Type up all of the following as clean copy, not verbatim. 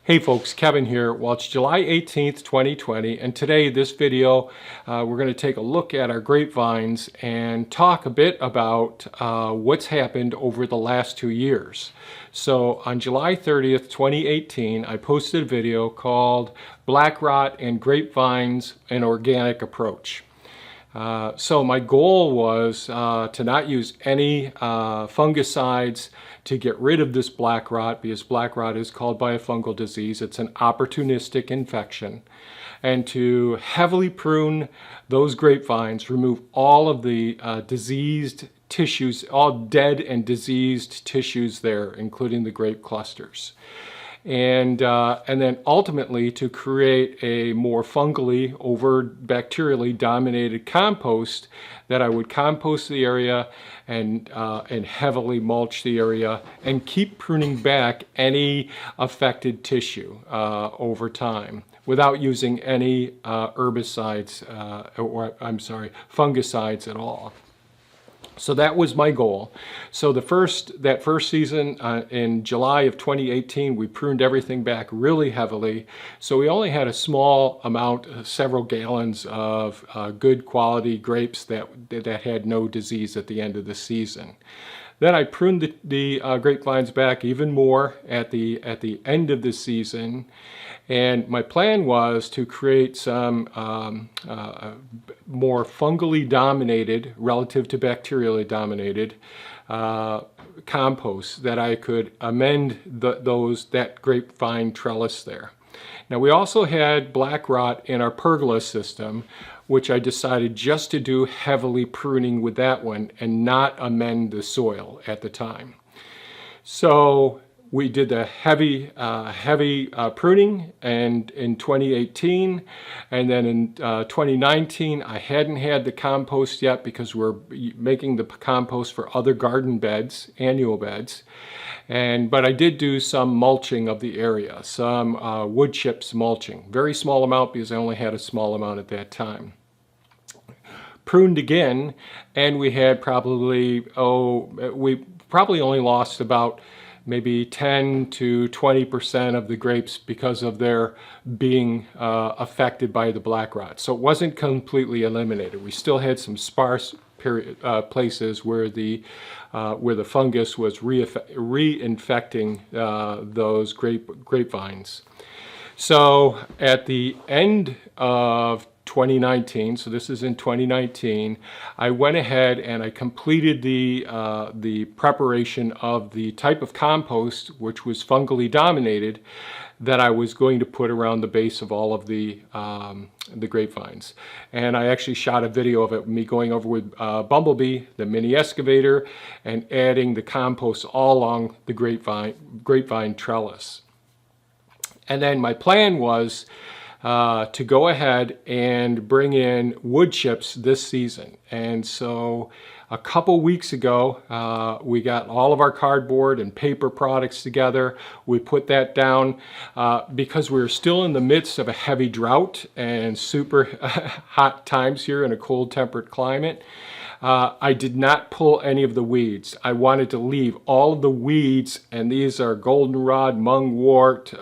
Hey folks, Kevin here. Well, it's July 18th, 2020, and today this video we're going to take a look at our grapevines and talk a bit about what's happened over the last 2 years. So on July 30th, 2018, I posted a video called Black Rot and Grapevines, an Organic Approach. So my goal was to not use any fungicides to get rid of this black rot, because black rot is called by a fungal disease. It's an opportunistic infection. And to heavily prune those grapevines, remove all of the diseased tissues, all dead and diseased tissues there, including the grape clusters. And then ultimately to create a more fungally over bacterially dominated compost that I would compost the area and heavily mulch the area and keep pruning back any affected tissue over time without using any herbicides fungicides at all. So that was my goal. So that first season in July of 2018, we pruned everything back really heavily. So we only had a small amount, several gallons of good quality grapes that had no disease at the end of the season. Then I pruned the grapevines back even more at the end of the season. And my plan was to create some more fungally dominated, relative to bacterially dominated, compost that I could amend that grapevine trellis there. Now we also had black rot in our pergola system, which I decided just to do heavily pruning with that one and not amend the soil at the time. So we did the heavy pruning and in 2018, and then in 2019 I hadn't had the compost yet because we're making the compost for other garden beds, annual beds. But I did do some mulching of the area, some wood chips mulching. Very small amount because I only had a small amount at that time. Pruned again, and we had probably, we probably only lost about maybe 10 to 20% of the grapes because of their being affected by the black rot. So it wasn't completely eliminated. We still had some sparse places where the fungus was reinfecting those grapevines. So at the end of 2019, so this is in 2019, I went ahead and I completed the preparation of the type of compost which was fungally dominated that I was going to put around the base of all of the grapevines. And I actually shot a video of it, me going over with Bumblebee, the mini excavator, and adding the compost all along the grapevine trellis. And then my plan was to go ahead and bring in wood chips this season. And so a couple weeks ago, we got all of our cardboard and paper products together. We put that down because we were still in the midst of a heavy drought and super hot times here in a cold temperate climate. I did not pull any of the weeds. I wanted to leave all of the weeds, and these are goldenrod, mungwort,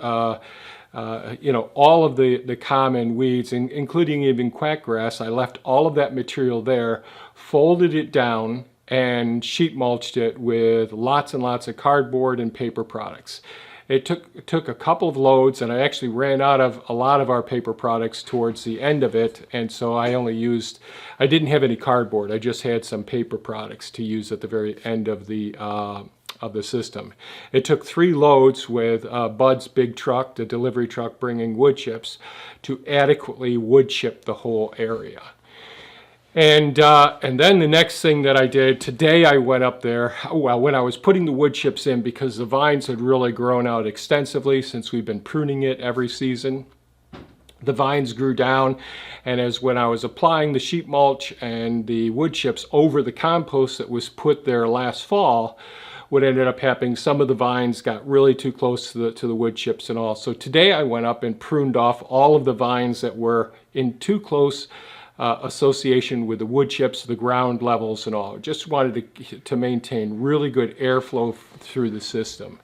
all of the common weeds, including even quackgrass. I left all of that material there, folded it down, and sheet mulched it with lots and lots of cardboard and paper products. It took a couple of loads, and I actually ran out of a lot of our paper products towards the end of it, and so I didn't have any cardboard. I just had some paper products to use at the very end of the system. It took 3 loads with Bud's big truck, the delivery truck bringing wood chips, to adequately wood chip the whole area. And then the next thing that I did, today I went up there, well, when I was putting the wood chips in, because the vines had really grown out extensively since we've been pruning it every season. The vines grew down, and when I was applying the sheet mulch and the wood chips over the compost that was put there last fall, what ended up happening, some of the vines got really too close to the wood chips and all. So today I went up and pruned off all of the vines that were in too close association with the wood chips, the ground levels and all. Just wanted to maintain really good airflow through the system.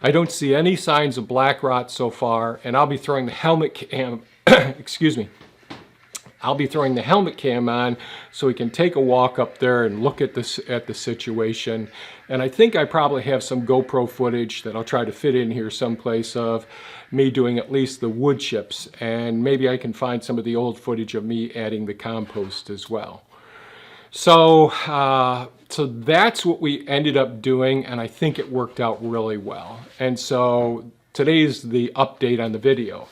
I don't see any signs of black rot so far, and I'll be throwing the helmet cam, excuse me, I'll be throwing the helmet cam on so we can take a walk up there and look at this the situation. And I think I probably have some GoPro footage that I'll try to fit in here someplace of me doing at least the wood chips, and maybe I can find some of the old footage of me adding the compost as well. So so that's what we ended up doing, and I think it worked out really well. And so today's the update on the video.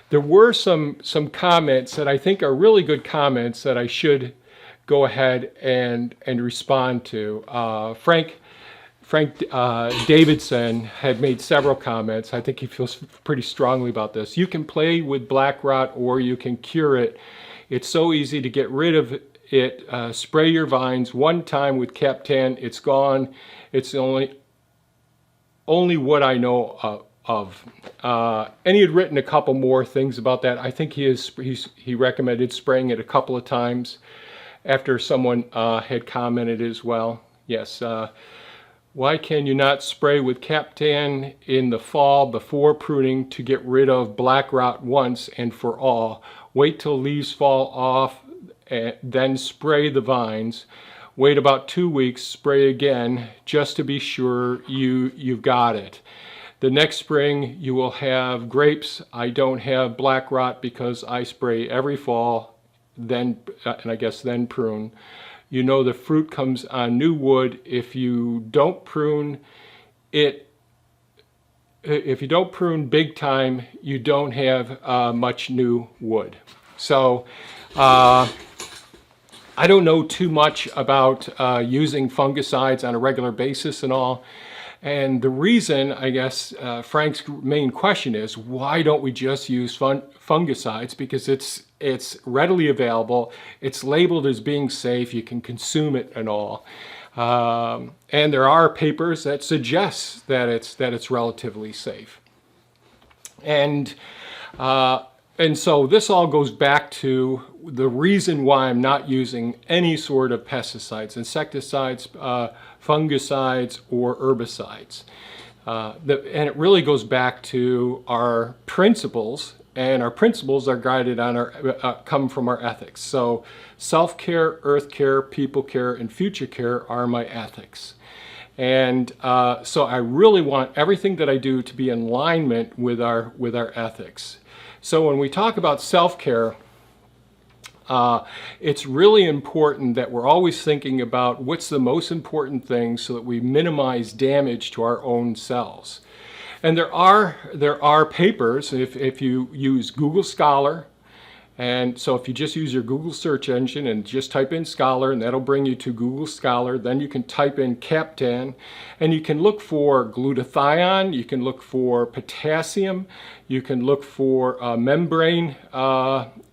There were some comments that I think are really good comments that I should go ahead and respond to. Frank Davidson had made several comments. I think he feels pretty strongly about this. You can play with black rot or you can cure it. It's so easy to get rid of it. Spray your vines one time with Captan. It's gone. It's only what I know of. And he had written a couple more things about that. I think he recommended spraying it a couple of times after someone had commented as well. Yes. Why can you not spray with Captan in the fall before pruning to get rid of black rot once and for all? Wait till leaves fall off, then spray the vines. Wait about 2 weeks, spray again, just to be sure you've got it. The next spring you will have grapes. I don't have black rot because I spray every fall, then and I guess then prune. You know the fruit comes on new wood. If you don't prune it, if you don't prune big time, you don't have much new wood. So I don't know too much about using fungicides on a regular basis and all. And the reason, I guess, Frank's main question is, why don't we just use fungicides? Because it's readily available, it's labeled as being safe, you can consume it and all. And there are papers that suggest that it's relatively safe. And so this all goes back to the reason why I'm not using any sort of pesticides, insecticides, fungicides, or herbicides. And it really goes back to our principles, and our principles are guided on come from our ethics. So self-care, earth care, people care, and future care are my ethics. And so I really want everything that I do to be in alignment with our ethics. So when we talk about self-care, it's really important that we're always thinking about what's the most important thing so that we minimize damage to our own cells. And there are papers, if you use Google Scholar, and so if you just use your Google search engine and just type in Scholar, and that'll bring you to Google Scholar, then you can type in Captan, and you can look for glutathione, you can look for potassium, you can look for membrane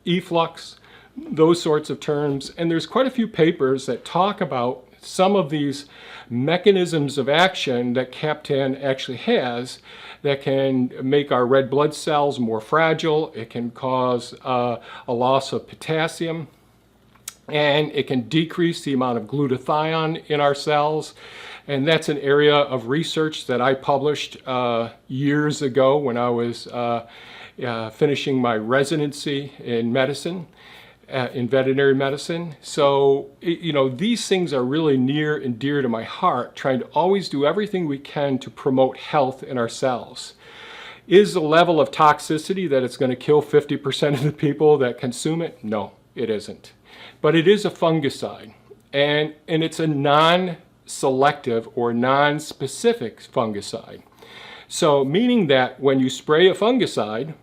efflux, those sorts of terms. And there's quite a few papers that talk about some of these mechanisms of action that Captan actually has that can make our red blood cells more fragile. It can cause a loss of potassium, and it can decrease the amount of glutathione in our cells. And that's an area of research that I published years ago when I was finishing my residency in medicine. In veterinary medicine. So, you know, these things are really near and dear to my heart, trying to always do everything we can to promote health in our cells. Is the level of toxicity that it's going to kill 50% of the people that consume it? No, it isn't. But it is a fungicide, and it's a non-selective or non-specific fungicide. So, meaning that when you spray a fungicide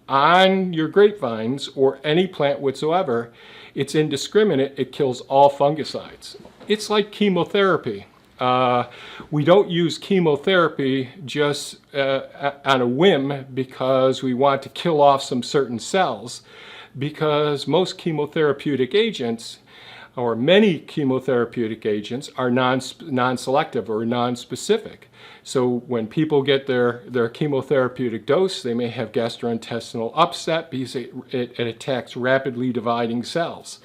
on your grapevines or any plant whatsoever, it's indiscriminate. It kills all fungicides. It's like chemotherapy. We don't use chemotherapy just on a whim because we want to kill off some certain cells, because most chemotherapeutic agents, or many chemotherapeutic agents, are non-selective or non-specific. So when people get their chemotherapeutic dose, they may have gastrointestinal upset because it attacks rapidly dividing cells.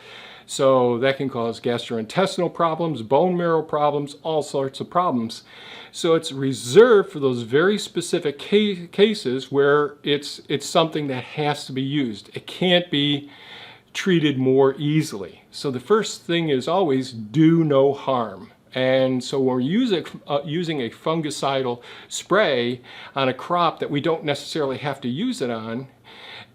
So that can cause gastrointestinal problems, bone marrow problems, all sorts of problems. So it's reserved for those very specific cases where it's something that has to be used. It can't be treated more easily. So the first thing is always do no harm. And so when we're using a fungicidal spray on a crop that we don't necessarily have to use it on,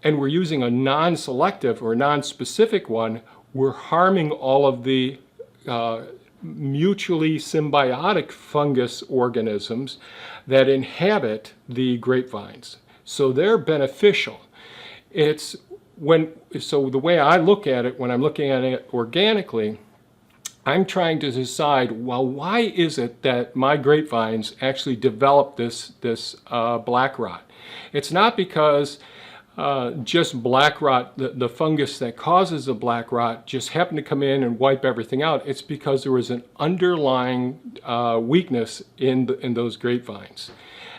and we're using a non-selective or non-specific one, we're harming all of the mutually symbiotic fungus organisms that inhabit the grapevines. So they're beneficial. So the way I look at it when I'm looking at it organically, I'm trying to decide, well, why is it that my grapevines actually develop this black rot? It's not because just black rot, the fungus that causes the black rot just happened to come in and wipe everything out. It's because there was an underlying weakness in those grapevines.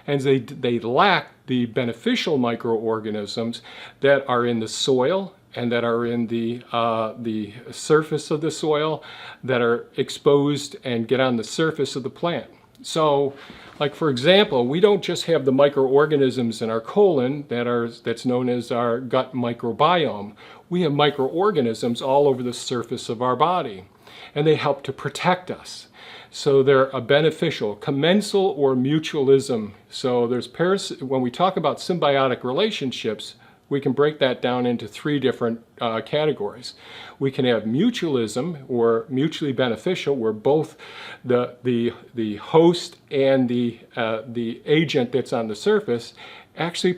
And they lack the beneficial microorganisms that are in the soil and that are in the surface of the soil, that are exposed and get on the surface of the plant. So, like for example, we don't just have the microorganisms in our colon that's known as our gut microbiome. We have microorganisms all over the surface of our body, and they help to protect us. So they're a beneficial, commensal or mutualism. So when we talk about symbiotic relationships, we can break that down into three different categories. We can have mutualism, or mutually beneficial, where both the host and the agent that's on the surface actually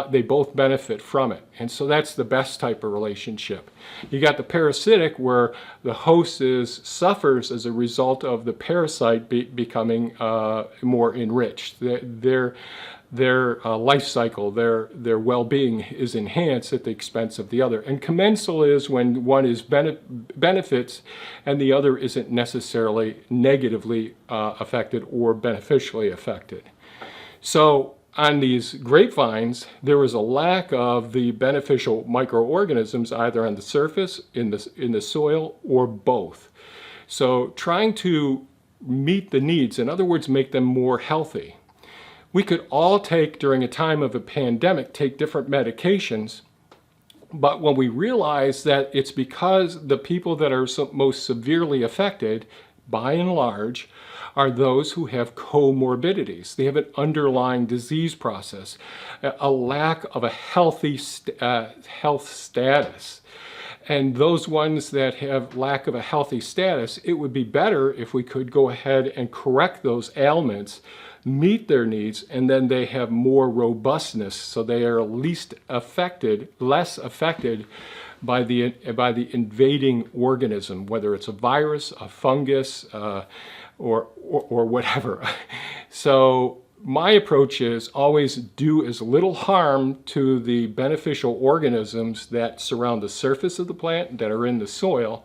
they both benefit from it. And so that's the best type of relationship. You got the parasitic, where the host suffers as a result of the parasite becoming more enriched. Their life cycle, their well-being is enhanced at the expense of the other. And commensal is when one is benefits and the other isn't necessarily negatively affected or beneficially affected. So on these grapevines, there was a lack of the beneficial microorganisms either on the surface, in the soil, or both. So trying to meet the needs, in other words, make them more healthy. We could all during a time of a pandemic, take different medications, but when we realize that it's because the people that are most severely affected, by and large, are those who have comorbidities. They have an underlying disease process, a lack of a healthy health status. And those ones that have lack of a healthy status, it would be better if we could go ahead and correct those ailments, meet their needs, and then they have more robustness, so they are less affected by the invading organism, whether it's a virus, a fungus, or whatever. So my approach is always do as little harm to the beneficial organisms that surround the surface of the plant, that are in the soil,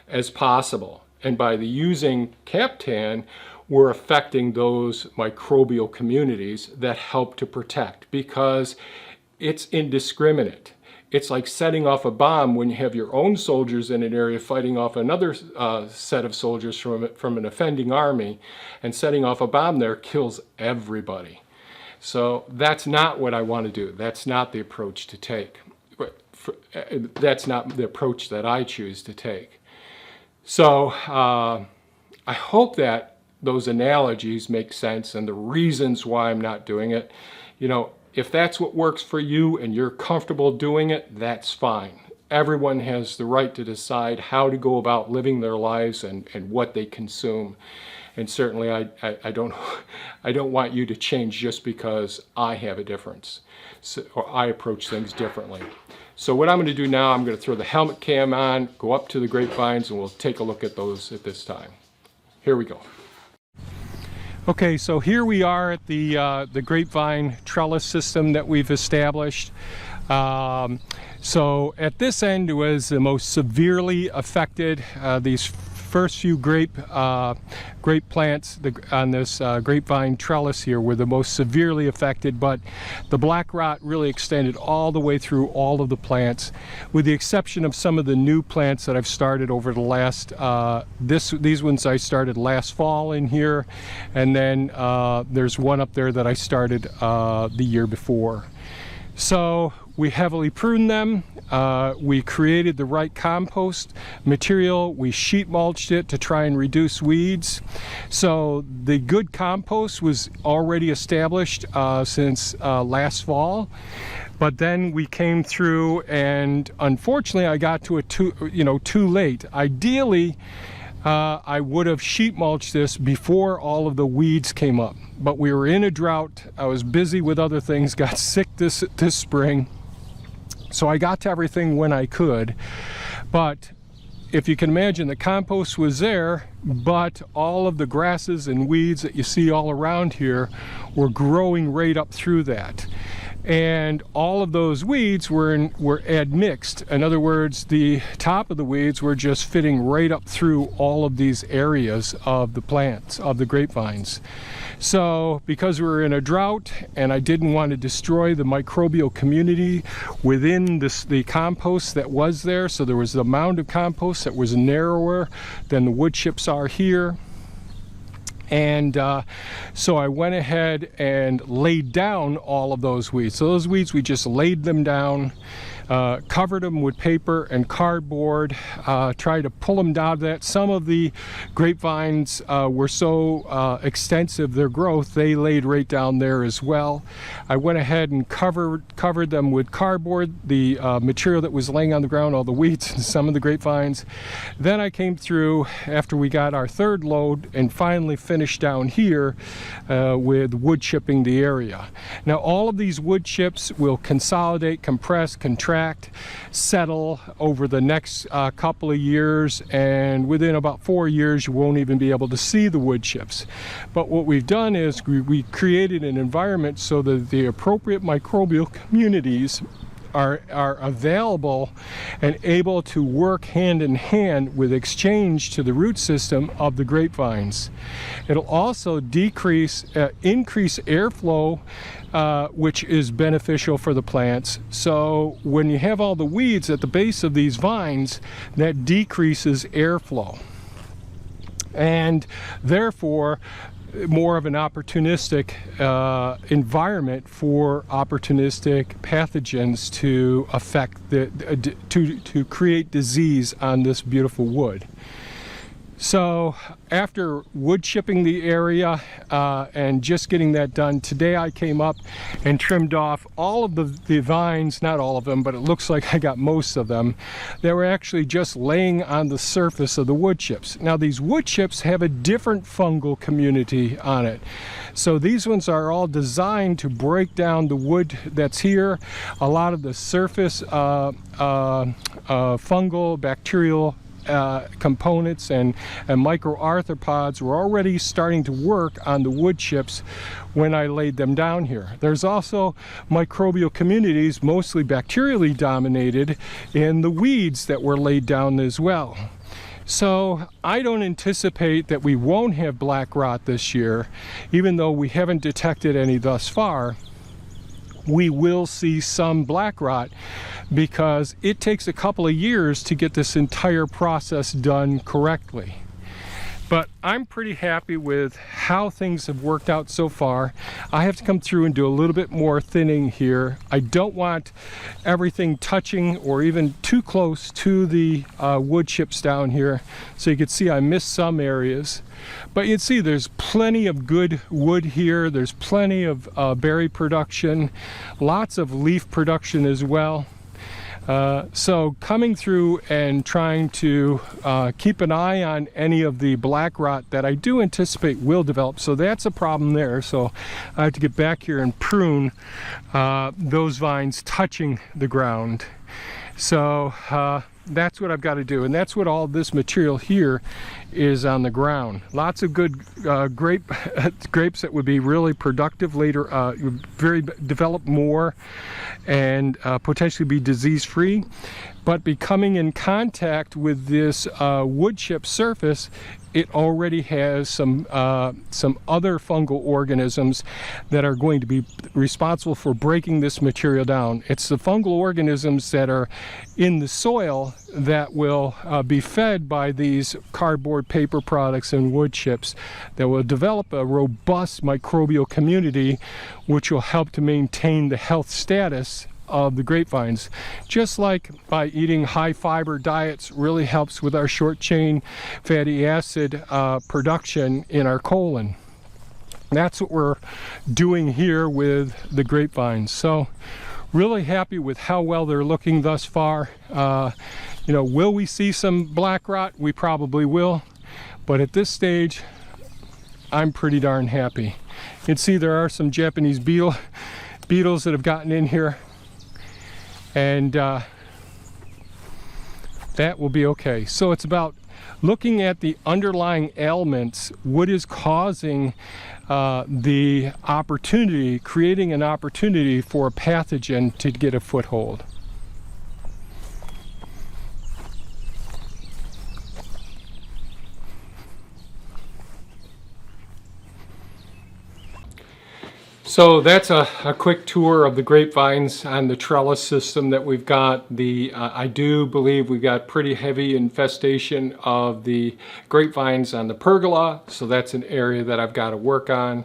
as possible. And by using Captan, we're affecting those microbial communities that help to protect, because it's indiscriminate. It's like setting off a bomb when you have your own soldiers in an area fighting off another set of soldiers from an offending army, and setting off a bomb there kills everybody. So that's not what I want to do. That's not the approach to take. That's not the approach that I choose to take. So I hope that those analogies make sense and the reasons why I'm not doing it. You know, if that's what works for you and you're comfortable doing it, that's fine. Everyone has the right to decide how to go about living their lives and what they consume. And certainly I don't want you to change just because I have a difference, or I approach things differently. So what I'm going to do now, I'm going to throw the helmet cam on, go up to the grapevines, and we'll take a look at those at this time. Here we go. Okay, so here we are at the grapevine trellis system that we've established. So at this end was the most severely affected. These first few grape plants on this grapevine trellis here were the most severely affected, but the black rot really extended all the way through all of the plants, with the exception of some of the new plants that I've started over the last, these ones I started last fall in here, and then there's one up there that I started the year before. So we heavily pruned them. We created the right compost material. We sheet mulched it to try and reduce weeds. So the good compost was already established since last fall. But then we came through, and unfortunately I got to it too late. Ideally, I would have sheet mulched this before all of the weeds came up, but we were in a drought. I was busy with other things, got sick this spring, so I got to everything when I could. But if you can imagine, the compost was there, but all of the grasses and weeds that you see all around here were growing right up through that. And all of those weeds were admixed. In other words, the top of the weeds were just fitting right up through all of these areas of the plants, of the grapevines. So because we were in a drought and I didn't want to destroy the microbial community within the compost that was there, so there was the mound of compost that was narrower than the wood chips are here. And so I went ahead and laid down all of those weeds. So those weeds, we just laid them down, covered them with paper and cardboard, tried to pull them down to that. Some of the grapevines were so extensive, their growth, they laid right down there as well. I went ahead and covered them with cardboard, the material that was laying on the ground, all the weeds and some of the grapevines. Then I came through after we got our third load and finally finished down here with wood chipping the area. Now all of these wood chips will consolidate, compress, contract, settle over the next couple of years, and within about 4 years you won't even be able to see the wood chips. But what we've done is we created an environment so that the appropriate microbial communities are available and able to work hand in hand with exchange to the root system of the grapevines. It'll also increase airflow, which is beneficial for the plants. So when you have all the weeds at the base of these vines, that decreases airflow, and therefore more of an opportunistic environment for opportunistic pathogens to affect to create disease on this beautiful wood. So after wood chipping the area and just getting that done, today I came up and trimmed off all of the vines, not all of them, but it looks like I got most of them. They were actually just laying on the surface of the wood chips. Now these wood chips have a different fungal community on it. So these ones are all designed to break down the wood that's here. A lot of the surface fungal, bacterial components and microarthropods were already starting to work on the wood chips when I laid them down here. There's also microbial communities, mostly bacterially dominated, in the weeds that were laid down as well. So I don't anticipate that we won't have black rot this year, even though we haven't detected any thus far. We will see some black rot because it takes a couple of years to get this entire process done correctly. But I'm pretty happy with how things have worked out so far. I have to come through and do a little bit more thinning here. I don't want everything touching or even too close to the wood chips down here. So you can see I missed some areas. But you can see there's plenty of good wood here. There's plenty of berry production, lots of leaf production as well. So coming through and trying to keep an eye on any of the black rot that I do anticipate will develop. So that's a problem there. So I have to get back here and prune those vines touching the ground. So that's what I've got to do, and that's what all this material here is on the ground. Lots of good grapes that would be really productive later, develop more, and potentially be disease-free. But becoming in contact with this wood chip surface, it already has some other fungal organisms that are going to be responsible for breaking this material down. It's the fungal organisms that are in the soil that will be fed by these cardboard paper products and wood chips that will develop a robust microbial community, which will help to maintain the health status of the grapevines. Just like by eating high fiber diets really helps with our short chain fatty acid production in our colon. That's what we're doing here with the grapevines. So really happy with how well they're looking thus far. You know, will we see some black rot? We probably will, but at this stage I'm pretty darn happy. You can see there are some Japanese beetles that have gotten in here, and that will be okay. So it's about looking at the underlying ailments, what is causing the opportunity, creating an opportunity for a pathogen to get a foothold. So that's a quick tour of the grapevines on the trellis system that we've got. I do believe we've got pretty heavy infestation of the grapevines on the pergola, so that's an area that I've got to work on.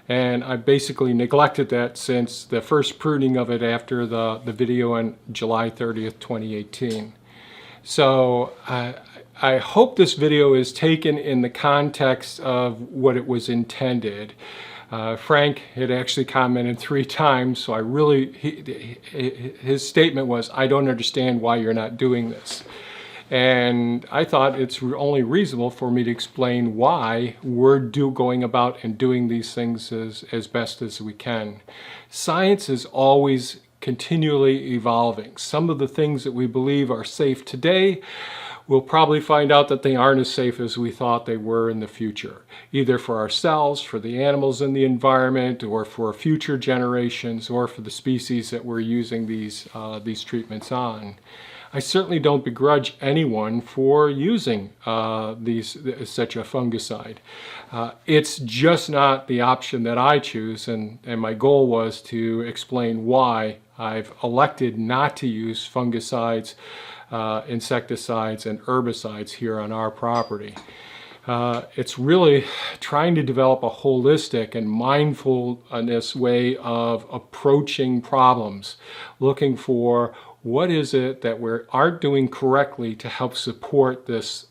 And I basically neglected that since the first pruning of it after the video on July 30th, 2018. So I hope this video is taken in the context of what it was intended. Frank had actually commented 3 times, so his statement was, "I don't understand why you're not doing this." And I thought it's only reasonable for me to explain why we're going about and doing these things as best as we can. Science is always continually evolving. Some of the things that we believe are safe today, we'll probably find out that they aren't as safe as we thought they were in the future, either for ourselves, for the animals in the environment, or for future generations, or for the species that we're using these treatments on. I certainly don't begrudge anyone for using such a fungicide. It's just not the option that I choose, and my goal was to explain why I've elected not to use fungicides, insecticides, and herbicides here on our property. It's really trying to develop a holistic and mindfulness way of approaching problems, looking for what is it that we aren't doing correctly to help support this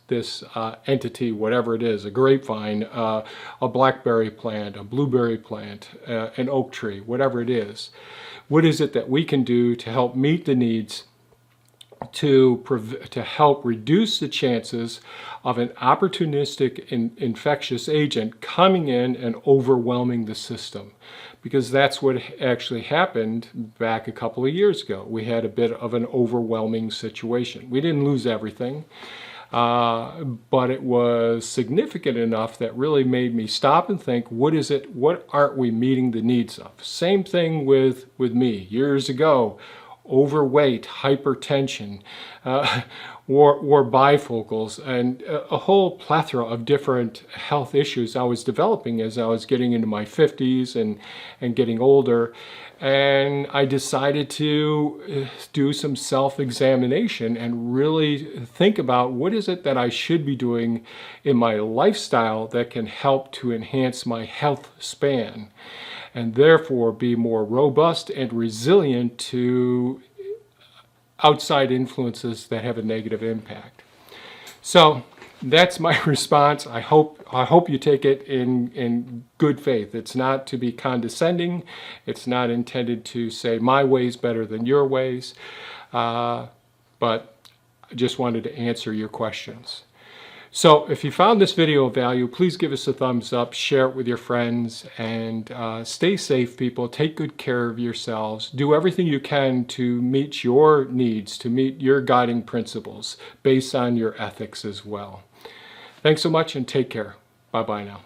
entity, whatever it is, a grapevine, a blackberry plant, a blueberry plant, an oak tree, whatever it is. What is it that we can do to help meet the needs to help reduce the chances of an opportunistic infectious agent coming in and overwhelming the system? Because that's what actually happened back a couple of years ago. We had a bit of an overwhelming situation. We didn't lose everything, but it was significant enough that really made me stop and think, what aren't we meeting the needs of? Same thing with me years ago. Overweight, hypertension, or bifocals, and a whole plethora of different health issues I was developing as I was getting into my 50s and getting older. And I decided to do some self-examination and really think about what is it that I should be doing in my lifestyle that can help to enhance my health span, and therefore be more robust and resilient to outside influences that have a negative impact. So that's my response. I hope you take it in good faith. It's not to be condescending. It's not intended to say my way's better than your ways. But I just wanted to answer your questions. So if you found this video of value, please give us a thumbs up, share it with your friends, and stay safe, people. Take good care of yourselves. Do everything you can to meet your needs, to meet your guiding principles based on your ethics as well. Thanks so much and take care. Bye-bye now.